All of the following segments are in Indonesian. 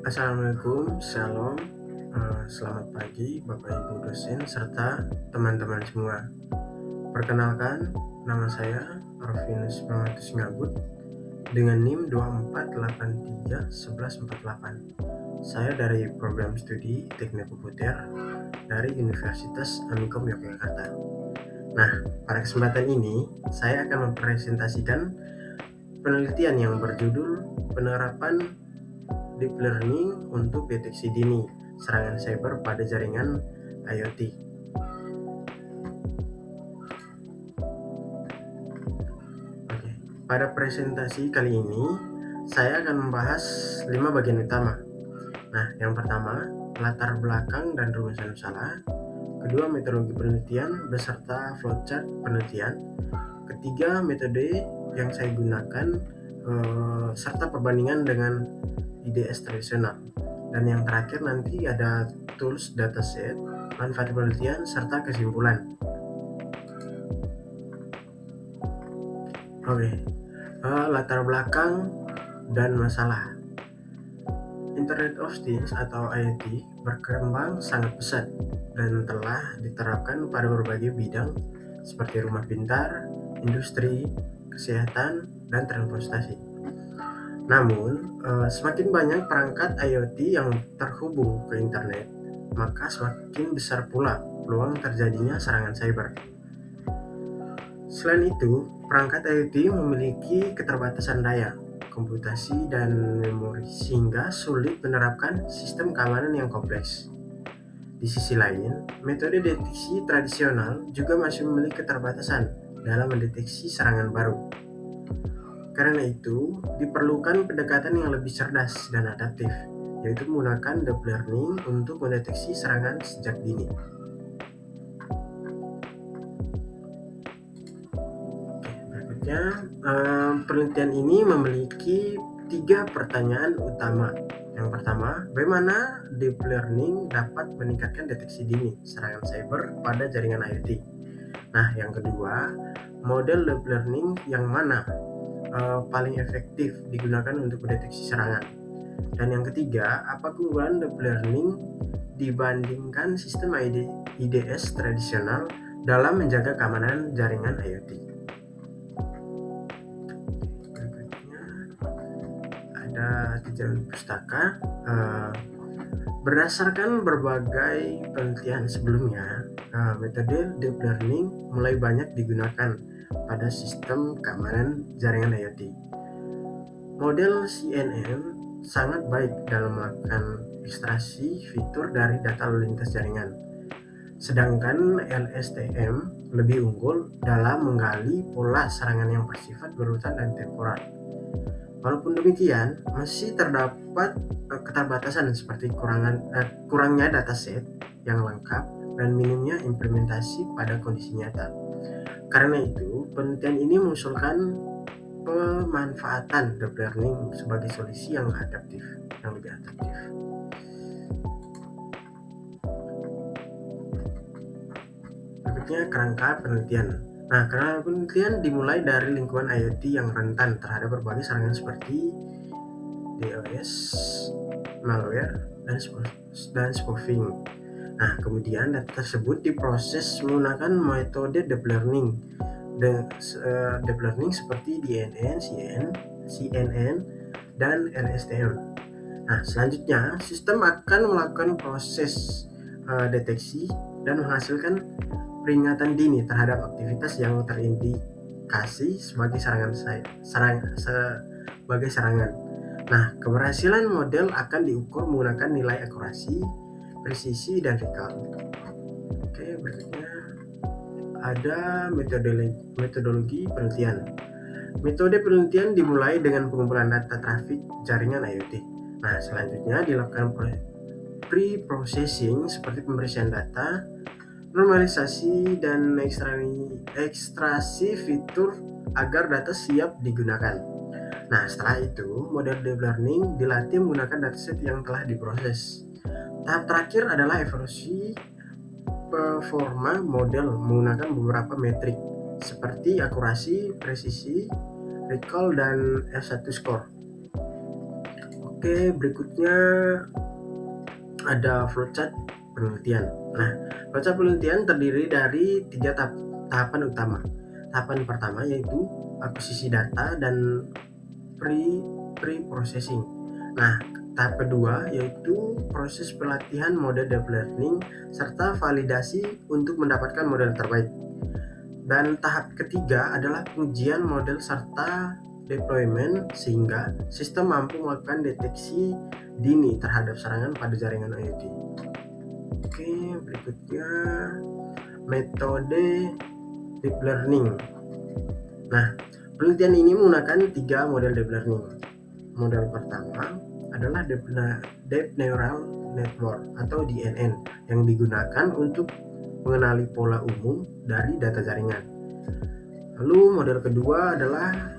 Assalamualaikum, Shalom, selamat pagi Bapak Ibu dosen serta teman-teman semua. Perkenalkan, nama saya Arvinus Pramatus Ngabut dengan NIM 24831148. Saya dari program studi Teknik Komputer dari Universitas Amikom Yogyakarta. Nah, pada kesempatan ini saya akan mempresentasikan penelitian yang berjudul penerapan Deep Learning untuk deteksi dini serangan cyber pada jaringan IoT. Oke, pada presentasi kali ini saya akan membahas 5 bagian utama. Nah, yang pertama, latar belakang dan rumusan masalah. Kedua, metodologi penelitian beserta flowchart penelitian. Ketiga, metode yang saya gunakan serta perbandingan dengan IDS tradisional. Dan yang terakhir nanti ada tools dataset, manfaat penelitian, serta kesimpulan. Oke, latar belakang dan masalah. Internet of Things atau IoT berkembang sangat pesat dan telah diterapkan pada berbagai bidang seperti rumah pintar, industri, kesehatan, dan transportasi. Namun, semakin banyak perangkat IoT yang terhubung ke internet, maka semakin besar pula peluang terjadinya serangan cyber. Selain itu, perangkat IoT memiliki keterbatasan daya, komputasi, dan memori sehingga sulit menerapkan sistem keamanan yang kompleks. Di sisi lain, metode deteksi tradisional juga masih memiliki keterbatasan dalam mendeteksi serangan baru. Karena itu, diperlukan pendekatan yang lebih cerdas dan adaptif, yaitu menggunakan deep learning untuk mendeteksi serangan sejak dini. Berikutnya, penelitian ini memiliki 3 pertanyaan utama. Yang pertama, bagaimana deep learning dapat meningkatkan deteksi dini serangan cyber pada jaringan IoT? Nah, yang kedua, model deep learning yang mana paling efektif digunakan untuk mendeteksi serangan? Dan yang ketiga, apa keunggulan deep learning dibandingkan sistem IDS tradisional dalam menjaga keamanan jaringan IoT? Berikutnya ada tujuan pustaka. Berdasarkan berbagai penelitian sebelumnya, metode deep learning mulai banyak digunakan pada sistem keamanan jaringan IoT. Model CNN sangat baik dalam melakukan ekstraksi fitur dari data lalu lintas jaringan, sedangkan LSTM lebih unggul dalam menggali pola serangan yang bersifat berurutan dan temporal. Walaupun demikian, masih terdapat keterbatasan seperti kurangnya dataset yang lengkap dan minimnya implementasi pada kondisi nyata. Karena itu, penelitian ini mengusulkan pemanfaatan deep learning sebagai solusi yang lebih adaptif. Berikutnya, kerangka penelitian. Nah, kerangka penelitian dimulai dari lingkungan IoT yang rentan terhadap berbagai serangan seperti DOS, malware, dan spoofing. Nah, kemudian data tersebut diproses menggunakan metode deep learning. Deep learning seperti DNN, CNN, dan LSTM. Nah, selanjutnya sistem akan melakukan proses deteksi dan menghasilkan peringatan dini terhadap aktivitas yang terindikasi sebagai serangan. Nah, keberhasilan model akan diukur menggunakan nilai akurasi, presisi, dan recall. Oke, berikutnya ada metodologi penelitian. Metode penelitian dimulai dengan pengumpulan data trafik jaringan IoT. Nah, selanjutnya dilakukan pre-processing seperti pembersihan data, normalisasi, dan ekstraksi fitur agar data siap digunakan. Nah, setelah itu, model deep learning dilatih menggunakan dataset yang telah diproses. Tahap terakhir adalah evaluasi performa model menggunakan beberapa metrik seperti akurasi, presisi, recall, dan F1 score. Oke, berikutnya ada flowchart penelitian. Nah, flowchart penelitian terdiri dari 3 tahapan utama. Tahapan pertama yaitu akuisisi data dan pre-processing. Nah, tahap kedua yaitu proses pelatihan model deep learning serta validasi untuk mendapatkan model terbaik. Dan tahap ketiga adalah pengujian model serta deployment sehingga sistem mampu melakukan deteksi dini terhadap serangan pada jaringan IoT. Oke, berikutnya metode deep learning. Nah, penelitian ini menggunakan 3 model deep learning. Model pertama adalah Deep Neural Network atau DNN yang digunakan untuk mengenali pola umum dari data jaringan. Lalu model kedua adalah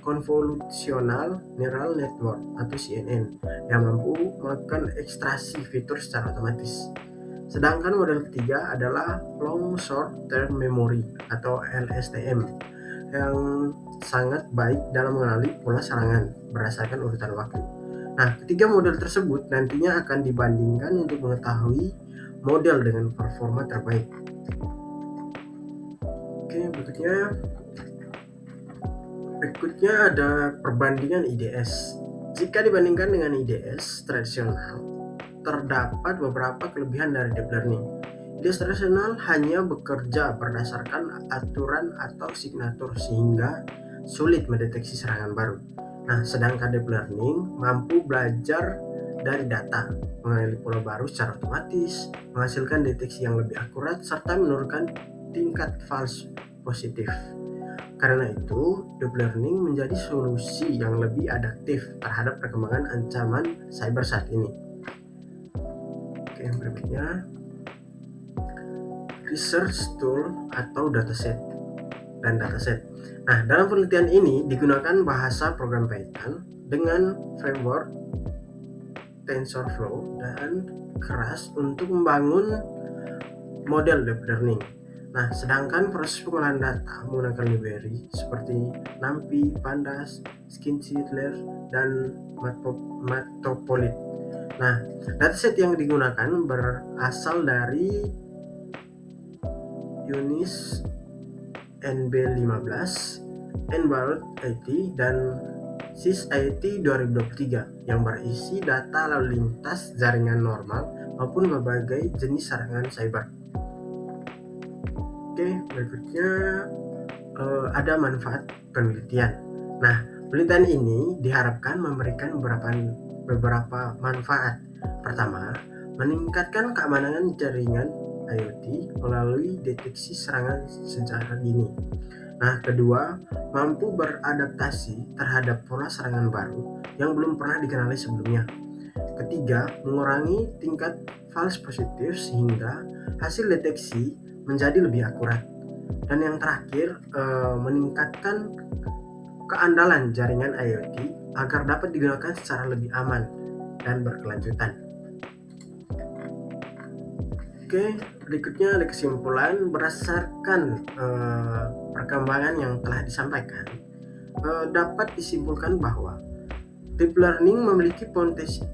Convolutional Neural Network atau CNN yang mampu melakukan ekstraksi fitur secara otomatis. Sedangkan model ketiga adalah Long Short Term Memory atau LSTM yang sangat baik dalam mengenali pola serangan berdasarkan urutan waktu. Nah, ketiga model tersebut nantinya akan dibandingkan untuk mengetahui model dengan performa terbaik. Oke, berikutnya ada perbandingan IDS. Jika dibandingkan dengan IDS tradisional, terdapat beberapa kelebihan dari deep learning. IDS tradisional hanya bekerja berdasarkan aturan atau signatur sehingga sulit mendeteksi serangan baru. Nah, sedangkan deep learning mampu belajar dari data, mengenali pola baru secara otomatis, menghasilkan deteksi yang lebih akurat, serta menurunkan tingkat false positif. Karena itu, deep learning menjadi solusi yang lebih adaptif terhadap perkembangan ancaman cyber saat ini. Oke, yang berikutnya research tool atau dataset dan dataset. Nah, dalam penelitian ini digunakan bahasa program Python dengan framework TensorFlow dan Keras untuk membangun model deep learning. Nah, sedangkan proses pengolahan data menggunakan library seperti NumPy, Pandas, Skinnsettler, dan Matplotlib. Nah, dataset yang digunakan berasal dari UNIS NB15, Environment IT, dan SysIT 2023 yang berisi data lalu lintas jaringan normal maupun berbagai jenis serangan cyber. Oke, berikutnya ada manfaat penelitian. Nah, penelitian ini diharapkan memberikan beberapa manfaat. Pertama, meningkatkan keamanan jaringan IoT melalui deteksi serangan secara dini. Nah, kedua, mampu beradaptasi terhadap pola serangan baru yang belum pernah dikenali sebelumnya. Ketiga, mengurangi tingkat false positif sehingga hasil deteksi menjadi lebih akurat. Dan yang terakhir, meningkatkan keandalan jaringan IoT agar dapat digunakan secara lebih aman dan berkelanjutan. Oke, berikutnya ada kesimpulan berdasarkan perkembangan yang telah disampaikan. Dapat disimpulkan bahwa deep learning memiliki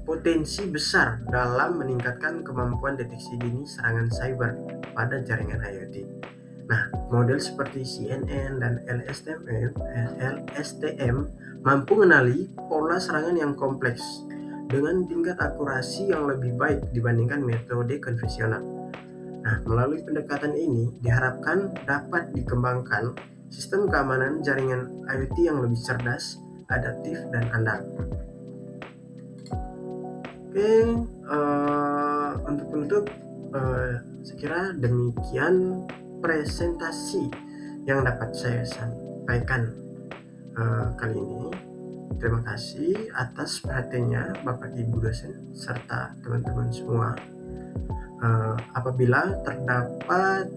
potensi besar dalam meningkatkan kemampuan deteksi dini serangan cyber pada jaringan IoT. Nah, model seperti CNN dan LSTM mampu mengenali pola serangan yang kompleks dengan tingkat akurasi yang lebih baik dibandingkan metode konvensional. Nah, melalui pendekatan ini diharapkan dapat dikembangkan sistem keamanan jaringan IoT yang lebih cerdas, adaptif, dan andal. Oke, untuk penutup, saya kira demikian presentasi yang dapat saya sampaikan kali ini. Terima kasih atas perhatiannya Bapak Ibu dosen serta teman-teman semua. Apabila terdapat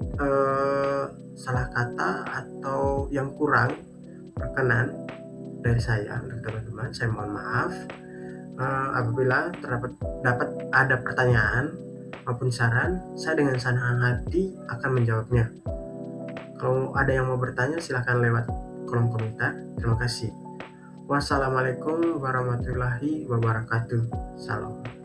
salah kata atau yang kurang berkenan dari saya untuk teman-teman, saya mohon maaf. Apabila dapat ada pertanyaan maupun saran, saya dengan senang hati akan menjawabnya. Kalau ada yang mau bertanya, silahkan lewat kolom komentar. Terima kasih. Wassalamualaikum warahmatullahi wabarakatuh. Salam.